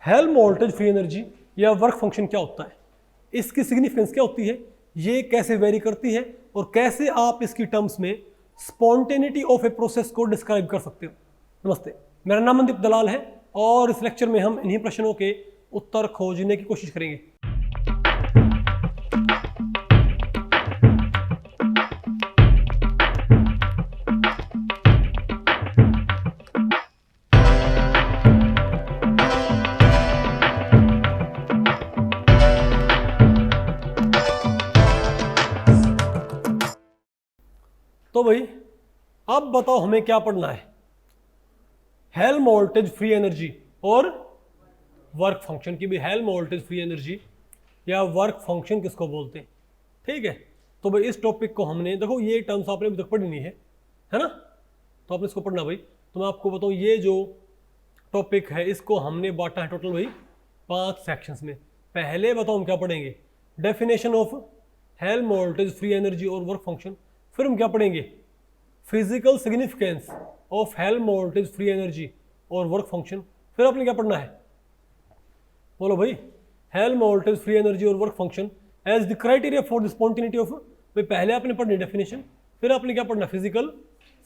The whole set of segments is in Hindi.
हेल्महोल्ट्ज़ फ्री एनर्जी या वर्क फंक्शन क्या होता है, इसकी सिग्निफिकेंस क्या होती है, ये कैसे वेरी करती है और कैसे आप इसकी टर्म्स में स्पॉन्टेनिटी ऑफ ए प्रोसेस को डिस्क्राइब कर सकते हो। नमस्ते, मेरा नाम मनदीप दलाल है और इस लेक्चर में हम इन्हीं प्रश्नों के उत्तर खोजने की कोशिश करेंगे। तो भाई अब बताओ हमें क्या पढ़ना है, हेल्महोल्ट्ज़ फ्री एनर्जी और वर्क फंक्शन की भी। हेल्महोल्ट्ज़ फ्री एनर्जी या वर्क फंक्शन किसको बोलते हैं, ठीक है। तो भाई इस टॉपिक को हमने, देखो ये टर्म्स आपने अभी तक पढ़ी नहीं है ना, तो आपने इसको पढ़ना भाई। तो मैं आपको बताऊं ये जो टॉपिक है इसको हमने बांटा है टोटल भाई 5 सेक्शंस में। पहले बताओ हम क्या पढ़ेंगे, definition of Helmholtz free energy और वर्क फंक्शन। फिर हम क्या पढ़ेंगे, physical significance of Helmholtz free energy और वर्क फंक्शन। फिर आपने क्या पढ़ना है, बोलो भाई, हेल्महोल्ट्ज़ फ्री एनर्जी और work function as the criteria for the spontaneity of. भाई पहले आपने पढ़नी डेफिनेशन, फिर आपने क्या पढ़ना, फिजिकल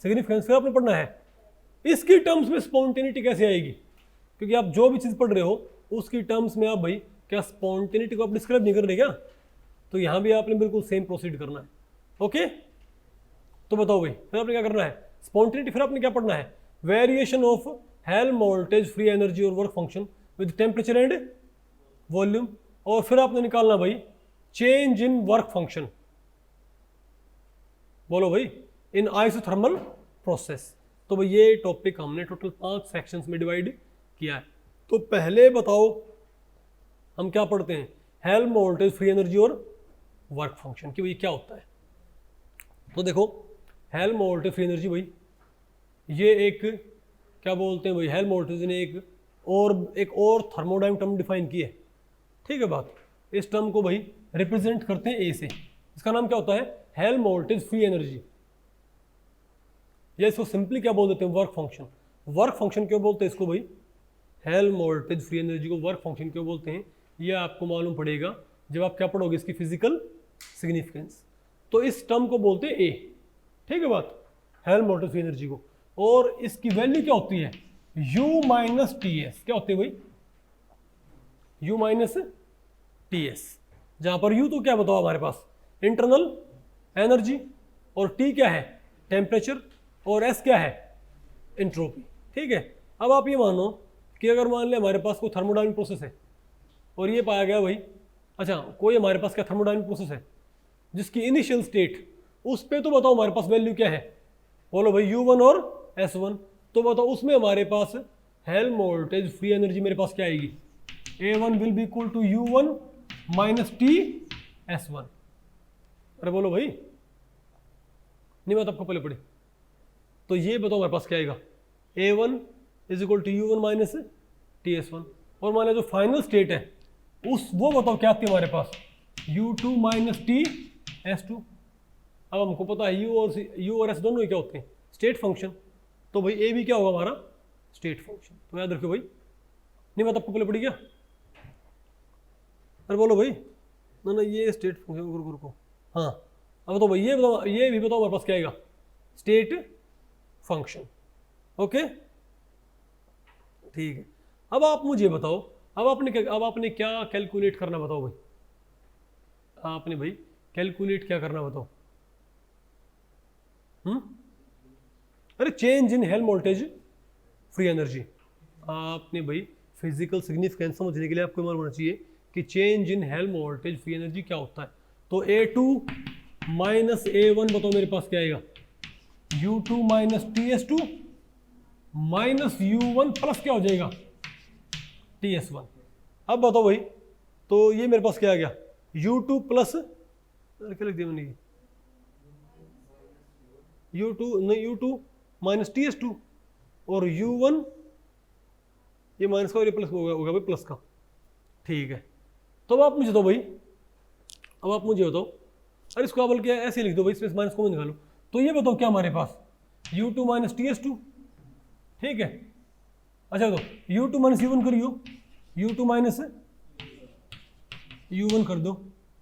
सिग्निफिकेंस, फिर आपने पढ़ना है इसकी टर्म्स में स्पॉन्टेनिटी कैसे आएगी, क्योंकि आप जो भी चीज़ पढ़ रहे हो उसकी टर्म्स में आप भाई क्या स्पॉन्टेनिटी को आप डिस्क्राइब नहीं कर रहे क्या, तो यहाँ भी आपने बिल्कुल सेम प्रोसीड करना है। ओके, तो बताओ भाई फिर आपने क्या करना है, स्पॉन्टेनिटी। फिर आपने क्या पढ़ना है, variation of Helmholtz free energy और work function with temperature and volume. और फिर आपने निकालना भाई चेंज इन वर्क फंक्शन, बोलो भाई, इन आइसोथर्मल प्रोसेस। तो भाई ये टॉपिक हमने टोटल 5 सेक्शंस में डिवाइड किया है। तो पहले बताओ हम क्या पढ़ते हैं, हेल्महोल्ट्ज़ फ्री एनर्जी और वर्क फंक्शन कि भाई क्या होता है। तो देखो हेल्महोल्ट्ज़ फ्री एनर्जी भाई ये एक क्या बोलते हैं भाई, हेल्महोल्ट्ज़ ने एक और थर्मोडायनामिक टर्म डिफाइन की है, ठीक है बात। इस टर्म को भाई रिप्रेजेंट करते हैं ए से, इसका नाम क्या होता है, हेल्महोल्ट्ज़ फ्री एनर्जी, या इसको सिंपली क्या बोल देते हैं, वर्क फंक्शन। वर्क फंक्शन क्यों बोलते हैं इसको भाई, हेल्महोल्ट्ज़ फ्री एनर्जी को वर्क फंक्शन क्यों बोलते हैं, ये आपको मालूम पड़ेगा जब आप क्या पढ़ोगे इसकी फिजिकल सिग्निफिकेंस। तो इस टर्म को बोलते हैं ए, ठीक है बात, हेल्महोल्ट्ज़ फ्री एनर्जी को। और इसकी वैल्यू क्या होती है, U माइनस टी एस। क्या होती है भाई, U माइनस टी एस, जहां पर U तो क्या बताओ हमारे पास इंटरनल एनर्जी, और T क्या है टेम्परेचर, और S क्या है एंट्रोपी, ठीक है। अब आप ये मानो कि अगर मान ले हमारे पास कोई थर्मोडायनामिक प्रोसेस है और ये पाया गया भाई, अच्छा कोई हमारे पास क्या थर्मोडायनामिक प्रोसेस है जिसकी इनिशियल स्टेट, उस पे तो बताओ हमारे पास वैल्यू क्या है, बोलो भाई U1 और S1। तो बताओ उसमें हमारे पास हेल्महोल्ट्ज़ फ्री एनर्जी मेरे पास क्या आएगी, A1 will be equal to U1 minus T S1। अरे बोलो भाई, नहीं बात आपको पहले पढ़ी, तो ये बताओ हमारे पास क्या आएगा, A1 is equal to U1 minus T S1। और मान लो जो फाइनल स्टेट है उस वो बताओ क्या आती है हमारे पास, U2 माइनस टी S2। अब हमको पता है U और S दोनों ही क्या होते हैं, स्टेट फंक्शन। तो भाई ए भी क्या होगा हमारा, स्टेट फंक्शन। तो याद रखो भाई, नहीं बात आपको पहले पड़ी क्या, अरे बोलो भाई, ना ये स्टेट फंक्शन रुको, हाँ अब तो भाई ये बताओ, ये भी बताओ हमारे पास क्या आएगा, स्टेट फंक्शन। ओके ठीक है। अब आप मुझे बताओ, अब आपने क्या कैलकुलेट करना बताओ भाई, आपने भाई कैलकुलेट क्या करना बताओ, अरे change in Helmholtz free energy. आपने भाई फिजिकल सिग्निफिकेंस समझने के लिए आपको मालूम होना चाहिए कि change in Helmholtz free energy क्या होता है। तो A2 माइनस A1 बताओ मेरे पास क्या आएगा, U2 minus TS2 minus U1 plus क्या हो जाएगा, TS1। अब बताओ भाई, तो ये मेरे पास क्या आ गया, U2 प्लस क्या लिख दिया मैंने, U2 माइनस TS2 और U1 ये माइनस का और ये प्लस होगा भाई प्लस का, ठीक है। तो अब आप मुझे दो भाई, अब आप मुझे बताओ, अरे इसको आप बल्कि ऐसे लिख दो भाई, इसमें माइनस को निकालो। तो ये बताओ क्या हमारे पास, U2 माइनस TS2, ठीक है। अच्छा तो U2 माइनस U1 करियो, U2 माइनस U1 कर दो।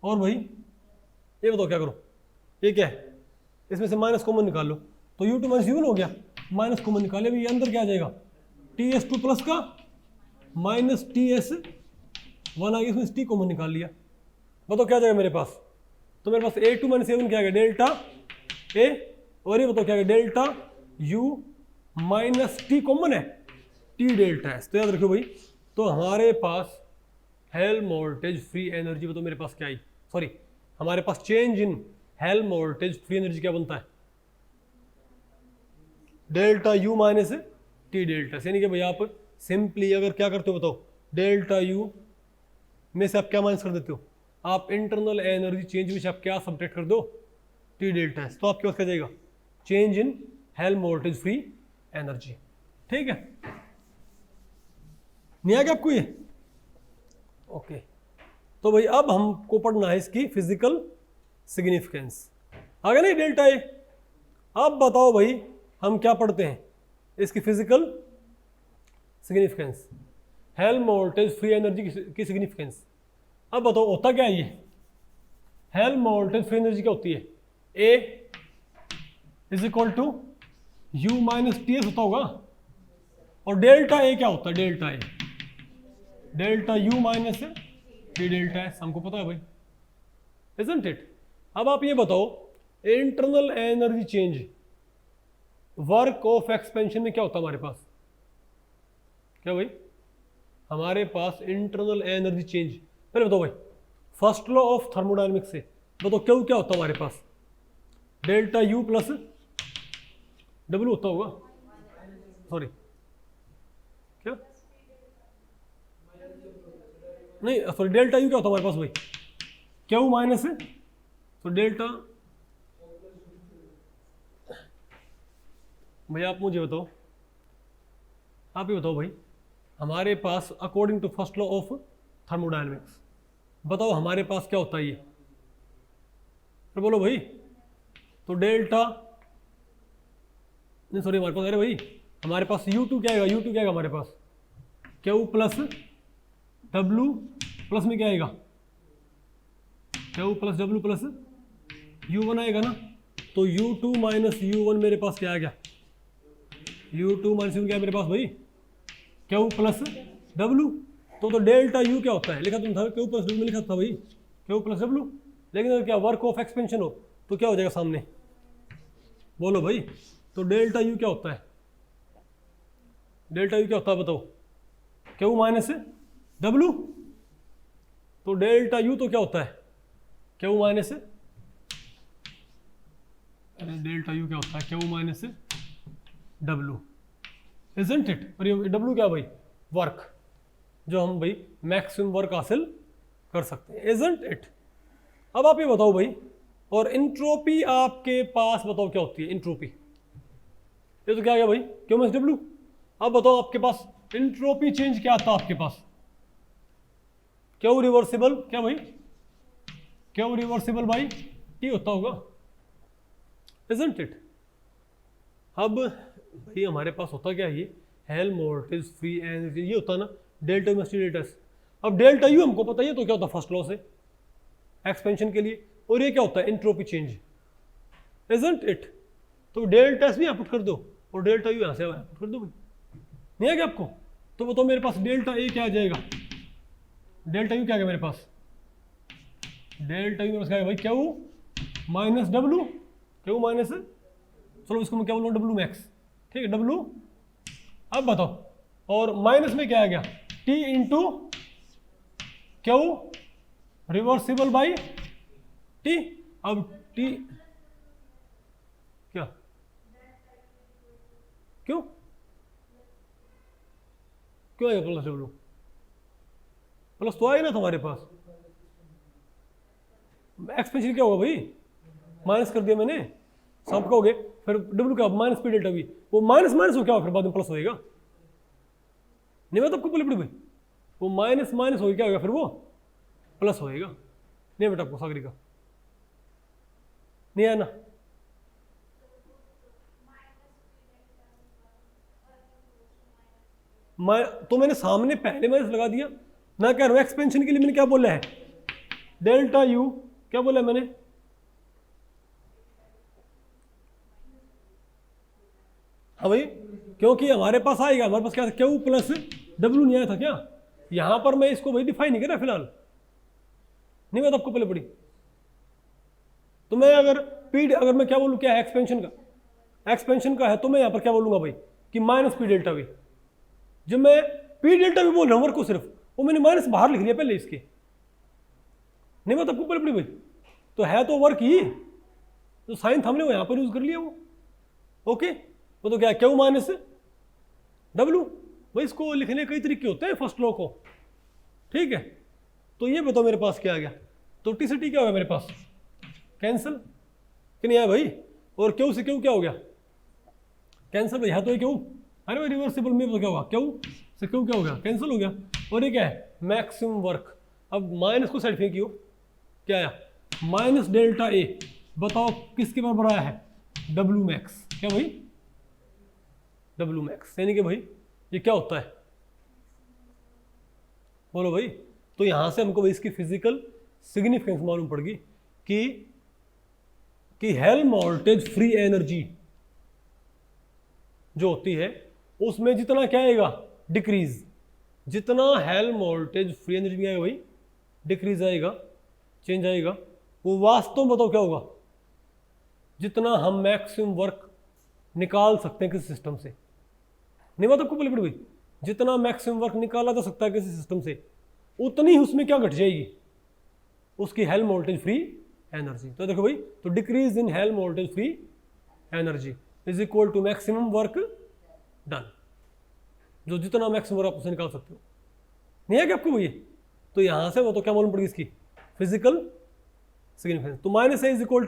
और भाई ये बताओ क्या करो, ये क्या है, इसमें से माइनस कॉमन निकाल लो, तो U2 माइनस U1 हो गया, माइनस कॉमन निकाले, अभी ये अंदर क्या आ जाएगा, TS2 प्लस का माइनस TS1 आ गया, इसमें T कॉमन निकाल लिया। बताओ क्या आ जाएगा मेरे पास, तो मेरे पास A2 माइनस A1 क्या आ गया, डेल्टा A, और ये बताओ क्या आ गया, delta U minus T common है, T डेल्टा S। तो याद रखो भाई, तो हमारे पास हेल्महोल्ट्ज़ फ्री एनर्जी, बताओ मेरे पास क्या आई, सॉरी हमारे पास change in Helmholtz free energy क्या बनता है, delta U minus T delta. यानी कि भाई आप सिंपली अगर क्या करते हो बताओ, डेल्टा U में से आप क्या माइनस कर देते हो, आप इंटरनल एनर्जी चेंज में से आप क्या सब्ट्रैक्ट कर दो, T डेल्टा S, तो आपके पास क्या जाएगा, change in Helmholtz free energy. ठीक है, नहीं आ गया आपको ये, ओके। तो भाई अब हमको पढ़ना है इसकी फिजिकल सिग्निफिकेंस, आ गया नहीं डेल्टा ए। अब बताओ भाई हम क्या पढ़ते हैं, इसकी physical significance, Helmholtz free energy की सिग्निफिकेंस। अब बताओ होता क्या है ये, हेल्महोल्ट्ज़ फ्री एनर्जी क्या होती है, A is equal to U minus TS होता होगा, और डेल्टा ए क्या होता है, delta A delta U minus T delta S, हमको पता है भाई, इजंट इट। अब आप ये बताओ internal energy change work of expansion में क्या होता है हमारे पास, क्या भाई हमारे पास इंटरनल एनर्जी चेंज, पहले बताओ भाई फर्स्ट लॉ ऑफ थर्मोडायनेमिक्स से बताओ क्यों क्या होता है हमारे पास, डेल्टा U प्लस W होता होगा, सॉरी क्या नहीं, सॉरी डेल्टा U क्या होता है हमारे पास भाई, Q माइनस है, तो डेल्टा, भैया आप मुझे बताओ, आप ही बताओ भाई हमारे पास according to first law of thermodynamics बताओ हमारे पास क्या होता है ये, फिर बोलो भाई, तो डेल्टा नहीं सॉरी हमारे पास, अरे भाई हमारे पास U2 क्या आएगा, U2 क्या आएगा हमारे पास, Q प्लस W प्लस में क्या आएगा, Q plus W plus U1 आएगा ना, तो U2 माइनस U1 मेरे पास क्या आ गया, U2 माइनस U1 क्या है मेरे पास भाई, Q प्लस W। तो डेल्टा U क्या होता है, लिखा तुम था Q प्लस W में लिखा था भाई, Q प्लस W, लेकिन अगर क्या वर्क ऑफ एक्सपेंशन हो तो क्या हो जाएगा सामने, बोलो भाई, तो डेल्टा U क्या होता है, डेल्टा U क्या होता है बताओ, Q माइनस W, तो डेल्टा U तो क्या होता है, Q माइनस, डेल्टा U क्या होता है, Q minus W, isn't it. और ये W क्या भाई, वर्क, जो हम भाई मैक्सिमम वर्क हासिल कर सकते हैं, इजंट इट। अब आप ये बताओ भाई, और इंट्रोपी आपके पास बताओ क्या होती है, इंट्रोपी, ये तो क्या गया भाई Q माइनस W। अब बताओ आपके पास इंट्रोपी चेंज क्या आता है आपके पास, Q रिवर्सिबल, क्या भाई Q रिवर्सिबल बाई T होता होगा, इजंट इट। अब भाई हमारे पास होता क्या है, ये हेल्महोल्ट्ज़ फ्री एनर्जी, ये होता है ना delta U minus T delta S। अब डेल्टा U हमको पता है, तो क्या होता है फर्स्ट लॉ से एक्सपेंशन के लिए, और ये क्या होता है इंट्रोपी चेंज, इजंट इट। तो डेल्टा S भी यहाँ पुट कर दो और डेल्टा U यहाँ से पुट कर दो भाई, नहीं है क्या आपको, तो बताओ मेरे पास डेल्टा A क्या आ जाएगा, डेल्टा U क्या आ गया मेरे पास, डेल्टा U मेरे पास क्या है भाई Q minus W, Q minus, चलो इसको मैं क्या बोलूँ W मैक्स, ठीक है W। अब बताओ, और माइनस में क्या आ गया, T into Q reversible by T। अब T क्या, क्यों क्यों आएगा प्लस W, प्लस तो आएगा ना तुम्हारे पास, एक्सपेंशन क्या होगा भाई, माइनस कर दिया मैंने, सब कहोगे फिर W क्या माइनस P डेल्टा V, वो माइनस माइनस हो क्या, फिर बाद में प्लस होएगा, नहीं मैं तो आपको बोले पड़ी भाई, वो माइनस माइनस हो क्या होगा, फिर वो प्लस होएगा, नहीं बेटा आपको सागरी का नहीं है ना, तो मैंने सामने पहले माइनस लगा दिया, मैं कह रहा हूँ एक्सपेंशन के लिए मैंने क्या बोला है, डेल्टा यू, क्या बोला है मैंने, हाँ भाई, क्योंकि हमारे पास आएगा, हमारे पास क्या था, क्यू प्लस डब्ल्यू नहीं आया था क्या, यहां पर मैं इसको भाई डिफाइन नहीं कर रहा फिलहाल, नहीं बात आपको पहले पड़ी। तो मैं अगर मैं क्या बोलूँ, क्या है एक्सपेंशन का है, तो मैं यहां पर क्या बोलूंगा भाई कि माइनस पी डेल्टा वी। जब मैं पी डेल्टा वी बोल रहा हूं वर्क को सिर्फ, वो मैंने माइनस बाहर लिख लिया पहले इसके, नहीं बात आपको पहले पड़ी भाई। तो है तो वर्क ही, तो साइन हमने वो यहां पर यूज कर लिया वो, ओके। वो तो क्या, क्यू माइनस डब्ल्यू, भाई इसको लिखने कई तरीके होते हैं फर्स्ट लॉ को, ठीक है। तो ये बताओ मेरे पास क्या आ गया, तो टी से टी क्या हो गया मेरे पास, कैंसिल कि नहीं आया भाई, और क्यू से क्यू क्या हो गया, कैंसिल भाई, है तो ये क्यू, अरे भाई रिवर्सिबल में तो क्या होगा, क्यू से क्यू क्या हो गया, कैंसिल हो गया। और ये क्या है, मैक्सिमम वर्क। अब माइनस को साइड फेंकियो, क्या आया, माइनस डेल्टा ए, बताओ किसके बराबर आया है, डब्ल्यू मैक्स, क्या भाई, डब्ल्यू मैक्स, यानी कि भाई ये क्या होता है, बोलो भाई। तो यहां से हमको भाई इसकी फिजिकल सिग्निफिकेंस मालूम पड़ गई कि हेल्महोल्ट्ज़ फ्री एनर्जी जो होती है उसमें जितना क्या आएगा, डिक्रीज, जितना हेल्महोल्ट्ज़ फ्री एनर्जी आएगा भाई डिक्रीज आएगा, चेंज आएगा, वो वास्तव में बताओ क्या होगा, जितना हम मैक्सिमम वर्क निकाल सकते हैं किसी सिस्टम से, नहीं बात आपको पहले पड़ी भाई, जितना मैक्सिमम वर्क निकाला जा सकता है किसी सिस्टम से, उतनी ही उसमें क्या घट जाएगी, उसकी हेल्महोल्ट्ज़ फ्री एनर्जी। तो देखो भाई, तो decrease in Helmholtz free energy is equal to maximum work done, जो जितना मैक्सिमम वर्क आप उससे निकाल सकते हो, नहीं है क्या आपको ये। तो यहां से वो तो क्या मालूम पड़ेगी इसकी फिजिकल सिग्निफिकेंस। तो minus A is equal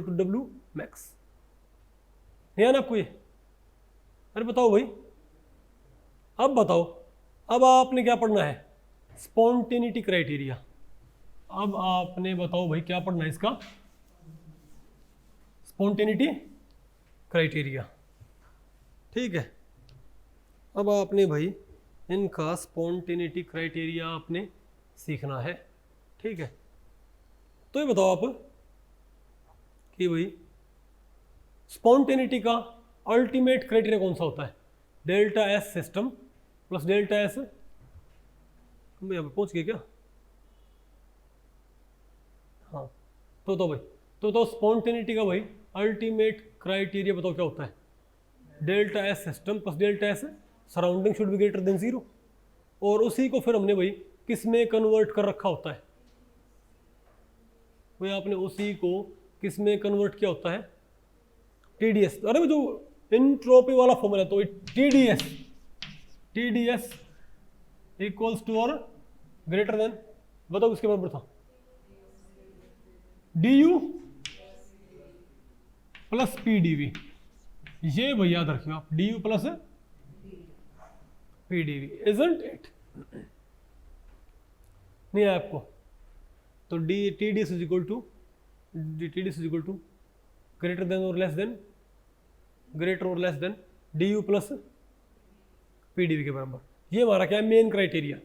to W max, नहीं है ना आपको ये। अरे बताओ भाई, अब बताओ, अब आपने क्या पढ़ना है, स्पॉन्टेनिटी क्राइटेरिया। अब आपने बताओ भाई क्या पढ़ना है इसका, स्पॉन्टेनिटी क्राइटेरिया, ठीक है। अब आपने भाई इनका स्पॉन्टेनिटी क्राइटेरिया आपने सीखना है, ठीक है। तो ये बताओ आप कि भाई स्पॉन्टेनिटी का अल्टीमेट क्राइटेरिया कौन सा होता है, delta S system plus delta S, हम यहाँ पे पहुँच गए क्या, हाँ। तो भाई तो स्पॉन्टेनिटी का भाई अल्टीमेट क्राइटेरिया बताओ क्या होता है, delta S system plus delta S surrounding should be greater than zero. और उसी को फिर हमने भाई किस में कन्वर्ट कर रखा होता है, भाई आपने उसी को किस में कन्वर्ट किया होता है, टीडीएस। अरे जो इंट्रोपी वाला फॉर्मूला, तो टीडीएस इक्वल्स टू और ग्रेटर देन, बताओ किसके बराबर था, डी प्लस पी डीवी, ये भाई याद रखिए आप, D U plus P D V, isn't it, नहीं है आपको। तो D T D S is equal to greater than or less than D U plus P D V के बराबर, ये हमारा क्या है मेन क्राइटेरिया।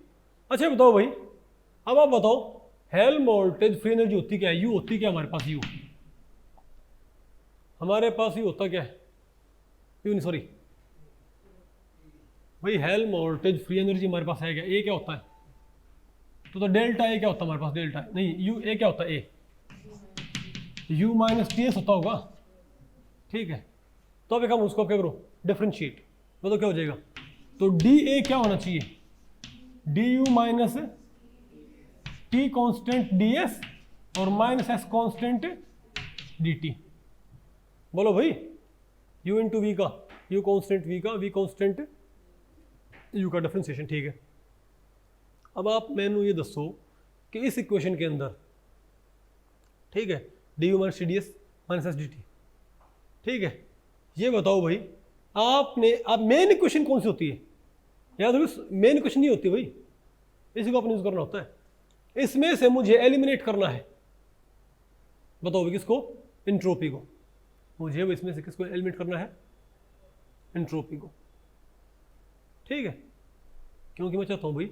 अच्छा बताओ भाई, अब आप बताओ हेल्महोल्ट्ज़ फ्री एनर्जी होती क्या है, यू होती क्या हमारे पास, यू हमारे पास यू होता क्या है, यू नहीं सॉरी भाई, हेल्महोल्ट्ज़ फ्री एनर्जी हमारे पास है क्या, ए क्या होता है, तो डेल्टा ए क्या होता है हमारे पास, डेल्टा नहीं यू, ए क्या होता है, ए यू माइनस टी एस होता होगा, ठीक है। तो अब एक हम उसको क्या करो, डिफरेंशिएट, वो तो क्या हो जाएगा, तो डी ए क्या होना चाहिए, D U minus T constant D S और minus S constant D T, बोलो भाई, यू इंटू वी का, यू कॉन्स्टेंट वी का, वी कॉन्स्टेंट यू का डिफरेंशिएशन, ठीक है। अब आप मैनू ये दसो कि इस इक्वेशन के अंदर, ठीक है, D U minus T D S minus S D T, ठीक है, ये बताओ भाई आप मेन इक्वेशन कौन सी होती है, याद रखो मेन इक्वेशन नहीं होती भाई, इसी को आपने यूज करना होता है, इसमें से मुझे एलिमिनेट करना है, बताओ भाई किसको, इंट्रोपी को, मुझे इसमें से किसको एलिमिनेट करना है, इंट्रोपी को, ठीक है। क्योंकि मैं चाहता हूँ भाई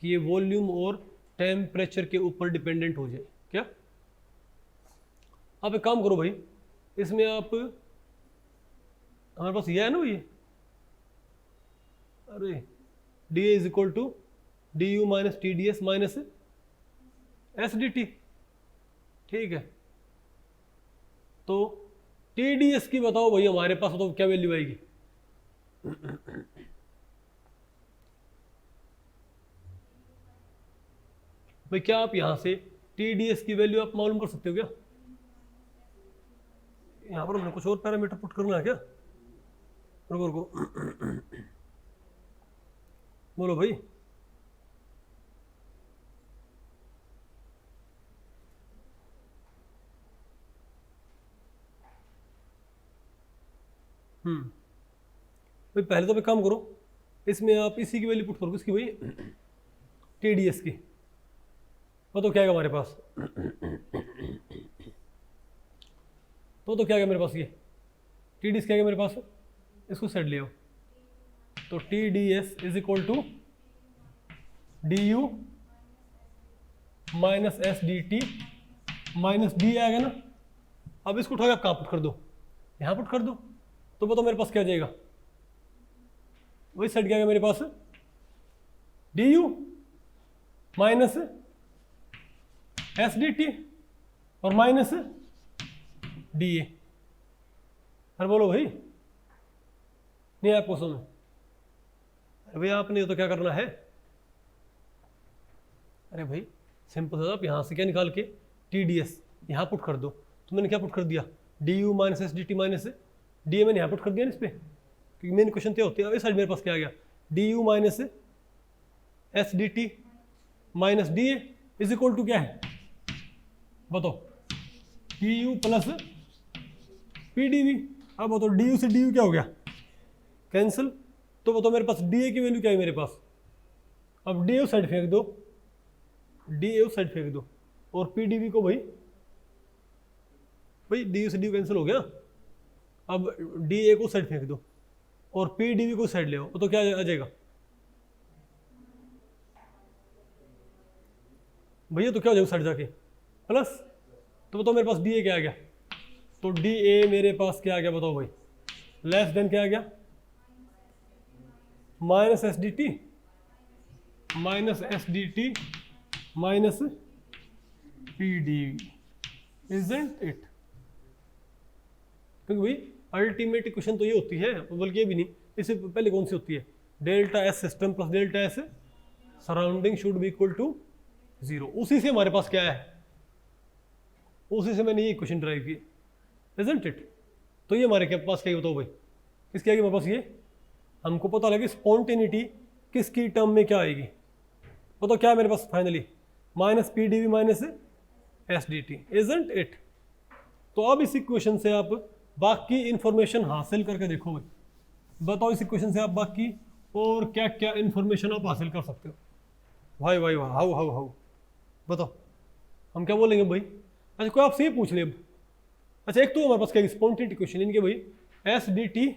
कि ये वॉल्यूम और टेम्परेचर के ऊपर डिपेंडेंट हो जाए। क्या आप एक काम करो भाई, इसमें आप हमारे पास ये है ना ये, अरे D is equal to D U minus T D S minus S D T, ठीक है। तो टी डी एस की बताओ भाई हमारे पास तो क्या वैल्यू आएगी? भाई क्या आप यहां से टी डी एस की वैल्यू आप मालूम कर सकते हो क्या? यहां पर हमने कुछ और पैरामीटर पुट करना है क्या? रुको रुको, बोलो भाई। भाई पहले तो एक काम करो, इसमें आप इसी की वैल्यू पुट करो, किसकी भाई? टी डी एस की। तो क्या है हमारे पास? तो क्या है मेरे पास? ये टी डी एस क्या है मेरे पास? इसको सेट ले आओ। तो T D S is equal to D U minus S D T minus D आएगा ना। अब इसको उठा के आप कहाँ पुट कर दो? यहाँ पुट कर दो। तो बताओ मेरे पास क्या आ जाएगा? वही सेट क्या है मेरे पास? D U minus S D T और माइनस डी ए। अरे बोलो भाई, नहीं आपको समझ? अरे भाई आपने तो क्या करना है? अरे भाई सिंपल सा, आप यहाँ से क्या निकाल के टी डी एस यहाँ पुट कर दो। तो मैंने क्या पुट कर दिया? D U minus S D T minus D ए मैंने यहाँ पुट कर दिया ना इस पर, क्योंकि मेन क्वेश्चन क्या होती है। इस साइड मेरे पास क्या आ गया? D U minus S D T minus D A is equal to क्या है बताओ? T U plus P D V. अब बताओ डी यू से डी यू क्या हो गया? कैंसिल। तो बताओ मेरे पास डी ए की वैल्यू क्या है मेरे पास? अब डी ए साइड फेंक दो, डी ए साइड फेंक दो, और पी डी वी को भाई डी यू से डी यू कैंसिल हो गया। अब डी ए को साइड फेंक दो और पी डी वी को साइड ले आओ, तो क्या आ जाएगा भैया? तो क्या हो जाएगा साइड जाके? प्लस। तो बताओ मेरे पास डी ए क्या आ गया? तो डी ए मेरे पास क्या आ गया बताओ भाई? लेस देन क्या आ गया? Minus S D T minus S D T minus P D V, isn't it? क्योंकि भाई अल्टीमेट इक्वेशन तो ये होती है, बल्कि ये भी नहीं, इससे पहले कौन सी होती है? Delta S system plus delta S surrounding should be equal to 0। उसी से हमारे पास क्या है? उसी से मैंने ये इक्वेशन ड्राइव की, इजंट इट? तो ये हमारे पास क्या है बताओ भाई? किसकी आएगी हमारे पास? ये हमको पता लगे स्पॉन्टेनिटी किसकी टर्म में क्या आएगी। तो क्या है मेरे पास finally? Minus P D V minus S D T, isn't it? तो अब इस इक्वेशन से आप बाकी इंफॉर्मेशन हासिल करके देखो भाई। बताओ इस इक्वेशन से आप बाकी और क्या क्या इंफॉर्मेशन आप हासिल कर सकते हो? भाई भाई हाउ हाउ हाउ बताओ, हम क्या बोलेंगे भाई? अच्छा कोई आपसे ये पूछ ले अब। अच्छा एक तो हमारे पास क्या स्पॉन्टेनिटी इक्वेशन, इनके भाई एस डी टी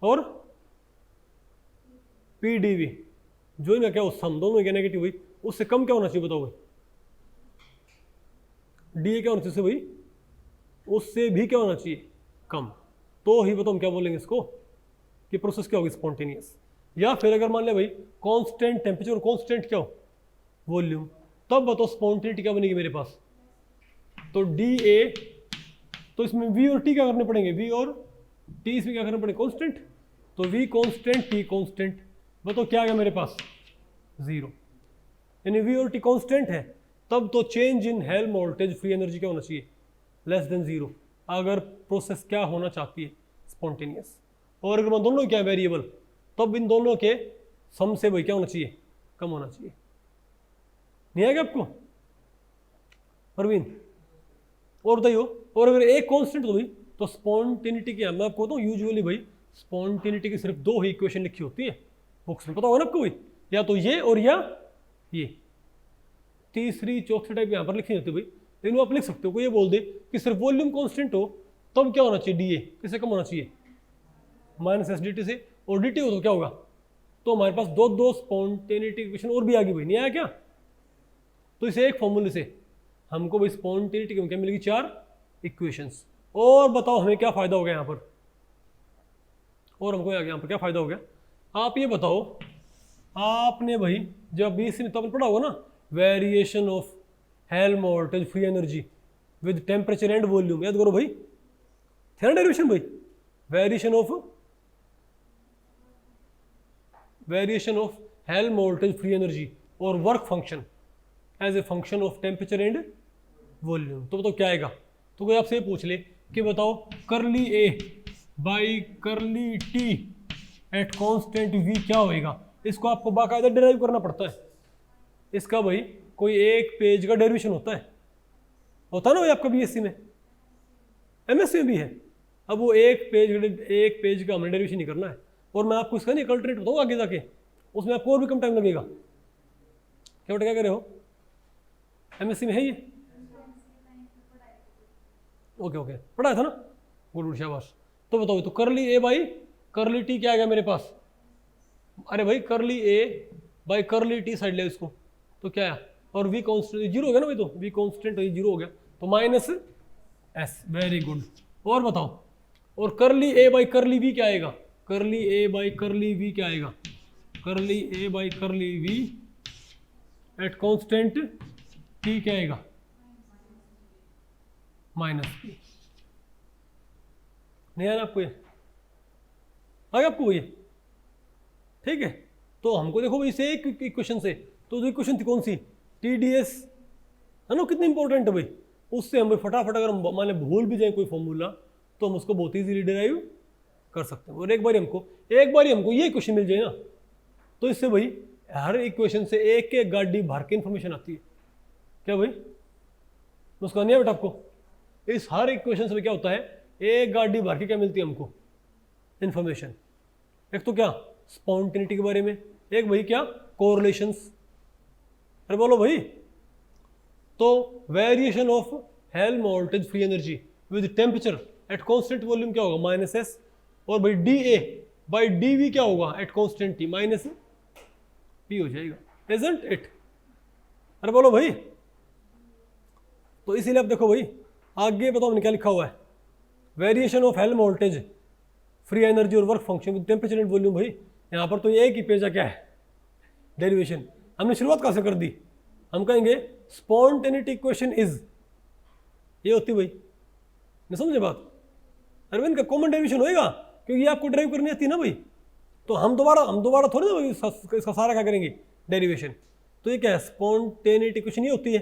और पी डी वी जो इनका क्या उससे हम दोनों क्या नेगेटिव हुई, उससे कम क्या होना चाहिए बताओ भाई? डी ए क्या होना चाहिए भाई? उससे भी क्या होना चाहिए? कम। तो ही बताओ हम क्या बोलेंगे इसको कि प्रोसेस क्या होगी? स्पॉन्टेनियस। या फिर अगर मान ले भाई कांस्टेंट टेम्परेचर और कांस्टेंट क्या हो? वॉल्यूम। तब बताओ स्पॉन्टेनिटी क्या बनेगी मेरे पास? तो डी ए, तो इसमें वी और टी क्या करने पड़ेंगे? वी और टी इसमें क्या करने पड़ेंगे? कांस्टेंट। तो वी कांस्टेंट टी कांस्टेंट, बताओ क्या आ गया मेरे पास? 0। यानी वी और टी कांस्टेंट है, तब तो change in helm voltage free energy क्या होना चाहिए? Less than 0। अगर प्रोसेस क्या होना चाहती है? स्पॉन्टेनियस। और अगर दोनों क्या है वेरिएबल, तब इन दोनों के सम से भाई क्या होना चाहिए? कम होना चाहिए। नहीं आएगा आपको परवीन? और बताइए, और अगर एक कांस्टेंट तो भाई तो स्पॉन्टेनिटी क्या? मैं आपको बताऊँ यूजुअली भाई स्पॉन्टेनिटी की सिर्फ 2 ही इक्वेशन लिखी होती है बुक्स में, पता होगा ना आपको भाई? या तो ये और या ये, तीसरी चौथी टाइप यहाँ पर लिखी होती है भाई। लेकिन आप लिख सकते हो, कोई ये बोल दे कि सिर्फ वॉल्यूम कांस्टेंट हो तब क्या होना चाहिए? डी ए किससे कम होना चाहिए? माइनस एस डी टी से। और डी टी हो तो क्या होगा? तो हमारे पास दो दो स्पॉन्टेनिटी इक्वेशन और भी आ गई भाई, नहीं आया क्या? तो इसे एक फॉर्मूले से हमको भाई स्पॉन्टेनिटी क्या मिलेगी, 4 इक्वेशंस। और बताओ हमें क्या फायदा हो गया यहाँ पर, और हमको यहाँ पर क्या फायदा हो गया, आप ये बताओ। आपने भाई जब बीएससी में तो आपने पढ़ा होगा ना, variation of Helmholtz free energy with temperature and volume, याद करो भाई, थे ना डेरिवेशन भाई, variation of Helmholtz free energy और work function as a function of temperature and volume. तो बताओ क्या आएगा? तो कोई आपसे पूछ ले कि बताओ curly A by curly T at constant V क्या होएगा, इसको आपको बाकायदा डिराइव करना पड़ता है। इसका भाई कोई एक पेज का डेरिवेशन होता है ना भाई आपका बीएससी में, एमएससी में भी है। अब वो एक पेज का हमने डेरिवेशन नहीं करना है, और मैं आपको इसका नहीं अल्टरनेट बताऊँ आगे जाके, उसमें आपको और भी कम टाइम लगेगा। क्या बेटा क्या कर रहे हो, एमएससी में है ये? ओके पढ़ाया था ना, गुड शाबाश। तो बताओ, तो curly A by curly T क्या आएगा मेरे पास? अरे भाई करली A by curly T side ले इसको, तो क्या है, और वी कॉन्स्टेंट जीरो हो गया ना भाई, तो वी कॉन्स्टेंट जीरो हो गया, तो माइनस एस, वेरी गुड। और बताओ, और करली ए बाई करली वी क्या आएगा? Curly A by curly we क्या आएगा? Curly A by curly V at constant T क्या आएगा? Minus P. नहीं आया आपको ये? आ गया आपको ये? ठीक है, तो हमको देखो भाई इसे एक इक्वेशन से, तो जो इक्वेशन थी कौन सी, TdS है ना, कितनी इंपॉर्टेंट है भाई, उससे हम फटाफट अगर हम मान भूल भी जाए कोई फॉर्मूला तो हम उसको बहुत इजीली डिराइव कर सकते हैं। और एक बार हमको ये इक्वेशन मिल जाए ना, तो इससे भाई हर इक्वेशन से एक एक गाड़ी भर के इन्फॉर्मेशन आती है। क्या भाई उसका नहीं है बेटा आपको? इस हर इक्वेशन से क्या होता है, एक गाड़ी भर के क्या मिलती है हमको, इन्फॉर्मेशन। एक तो क्या स्पॉन्टेनिटी के बारे में, एक भाई क्या कोरिलेशंस। अरे बोलो भाई, तो variation of Helmholtz free energy with temperature at constant volume क्या होगा, माइनस एस। और भाई D A by D V क्या होगा at constant T, minus P हो जाएगा, इजंट इट? अरे बोलो भाई, तो इसीलिए आप देखो भाई आगे बताओ हमने क्या लिखा हुआ है, variation of Helmholtz free energy और work function with temperature and volume. भाई यहाँ पर तो ये एक ही पेज क्या है, डेरिवेशन। हमने शुरुआत कहाँ से कर दी, हम कहेंगे स्पॉन्टेनिटी इक्वेशन इज, ये होती भाई, नहीं समझे बात? अरविंद का कॉमन डेरिवेशन होएगा, क्योंकि ये आपको ड्राइव करनी आती है ना भाई, तो हम दोबारा थोड़ी ना इसका सारा क्या करेंगे, डेरिवेशन। तो ये क्या है, स्पॉन्टेनिटी इक्वेशन ये होती है।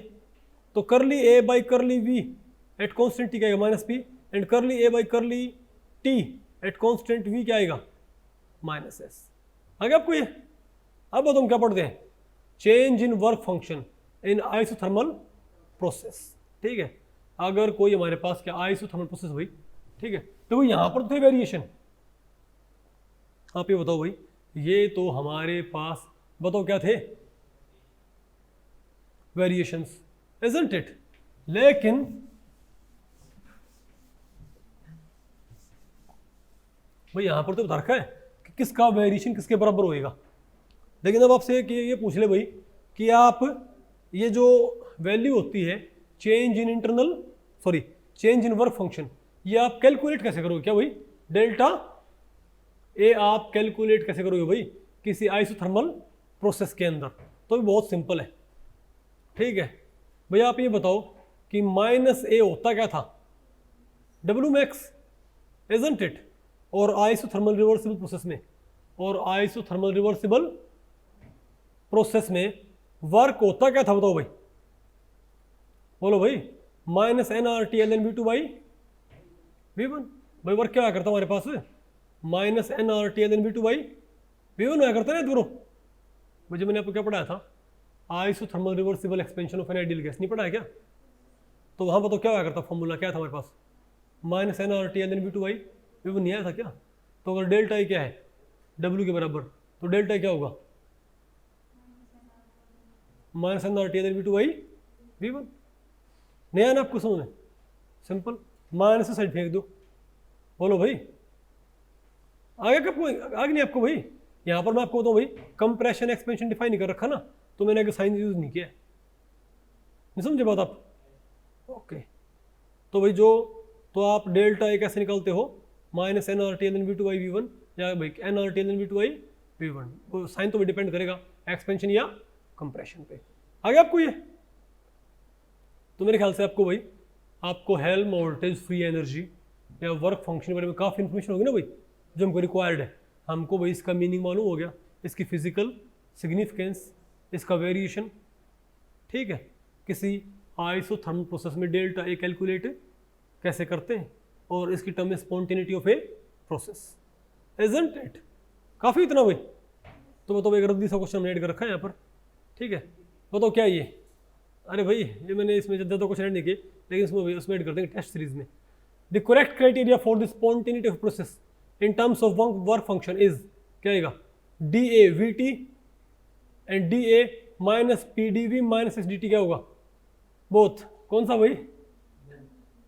तो curly A by curly V at constant T क्या आएगा, minus P, and curly A by curly T at constant V क्या आएगा, माइनस एस। आगे आपको ये, अब तुम क्या पढ़ते हैं, change in work function in isothermal process. ठीक है, अगर कोई हमारे पास क्या आइसोथर्मल प्रोसेस भाई, ठीक है, तो भाई यहां पर थे वेरिएशन। आप ये बताओ भाई, ये तो हमारे पास बताओ क्या थे, वेरिएशंस, इजंट इट? लेकिन भाई यहां पर तो बता रखा है कि किसका वेरिएशन किसके बराबर होएगा। लेकिन अब आपसे ये पूछ ले भाई कि आप ये जो वैल्यू होती है चेंज इन वर्क फंक्शन, ये आप कैलकुलेट कैसे करोगे? क्या भाई डेल्टा ए आप कैलकुलेट कैसे करोगे भाई किसी आइसोथर्मल प्रोसेस के अंदर? तो भी बहुत सिंपल है। ठीक है भाई, आप ये बताओ कि माइनस ए होता क्या था, डब्ल्यू मैक्स, इजंट इट? और आइसोथर्मल रिवर्सिबल प्रोसेस में वर्क होता क्या था बताओ भाई, बोलो भाई, minus N R T L N V two by V one. भाई वर्क क्या करता हमारे पास, minus N R T L N V two by V one आया करता है ना। मुझे मैंने आपको क्या पढ़ाया था, isothermal reversible expansion of an ideal gas, नहीं पढ़ा है क्या? तो वहाँ बताओ क्या आया करता, फॉर्मूला क्या था हमारे पास, minus N R T L N V two by V one, नहीं आया था क्या? तो अगर डेल्टा ई क्या है, डब्ल्यू के बराबर, तो डेल्टा क्या होगा, minus N R T L N V two by V one. नहीं आया ना आपको समझ में? सिंपल, माइनस से साइड फेंक दो। बोलो भाई, आगे कब आगे नहीं आपको भाई? यहाँ पर मैं आपको बताऊँ भाई, कंप्रेशन एक्सपेंशन डिफाइन नहीं कर रखा ना, तो मैंने आगे साइन यूज नहीं किया, नहीं समझे बात आप? ओके, तो भाई तो आप डेल्टा ए कैसे निकालते हो, minus N R T L N V two I V one, या भाई N R T L N V two I V one, वो साइन तो भी डिपेंड करेगा एक्सपेंशन या कंप्रेशन पे। आगे आपको ये, तो मेरे ख्याल से आपको हेल्महोल्ट्ज़ फ्री एनर्जी या वर्क फंक्शन के बारे में काफ़ी इन्फॉर्मेशन होगी ना भाई, जो हमको रिक्वायर्ड है। हमको भाई इसका मीनिंग मालूम हो गया, इसकी फिजिकल सिग्निफिकेंस, इसका वेरिएशन, ठीक है, किसी आइसोथर्मल प्रोसेस में डेल्टा ए कैलकुलेट कैसे करते हैं, और इसकी टर्म में spontaneity of a process, isn't it? काफ़ी इतना भाई। तो बताओ एक रद्दी सा क्वेश्चन ऐड कर रखा है यहाँ पर, ठीक है, बताओ क्या ये? अरे भाई ये मैंने इसमें ज़्यादा क्वेश्चन ऐड नहीं किए, लेकिन उसमें ऐड कर देंगे टेस्ट सीरीज में। The correct criteria for the spontaneity of process in terms of work function is, क्या आएगा? D A V T and D A minus P D V minus S D T, क्या होगा? बोथ। कौन सा भाई?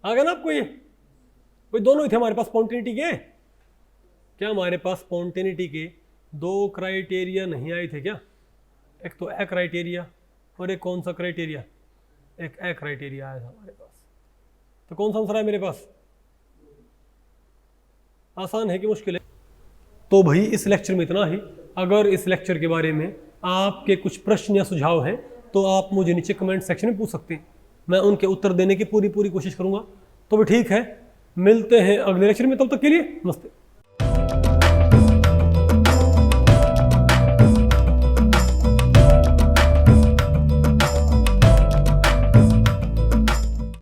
आ गया ना आपको ये? भाई दोनों ही थे हमारे पास स्पॉन्टेनिटी के। क्या हमारे पास स्पॉन्टेनिटी के दो क्राइटेरिया नहीं आए थे क्या? एक तो ए क्राइटेरिया और एक कौन सा क्राइटेरिया? एक ए क्राइटेरिया आया था हमारे पास। तो कौन सा आंसर है मेरे पास? आसान है कि मुश्किल है? तो भाई इस लेक्चर में इतना ही। अगर इस लेक्चर के बारे में आपके कुछ प्रश्न या सुझाव हैं तो आप मुझे नीचे कमेंट सेक्शन में पूछ सकते हैं, मैं उनके उत्तर देने की पूरी कोशिश करूंगा। तो भी ठीक है, मिलते हैं अगले लेक्चर में, तब तक के लिए नमस्ते।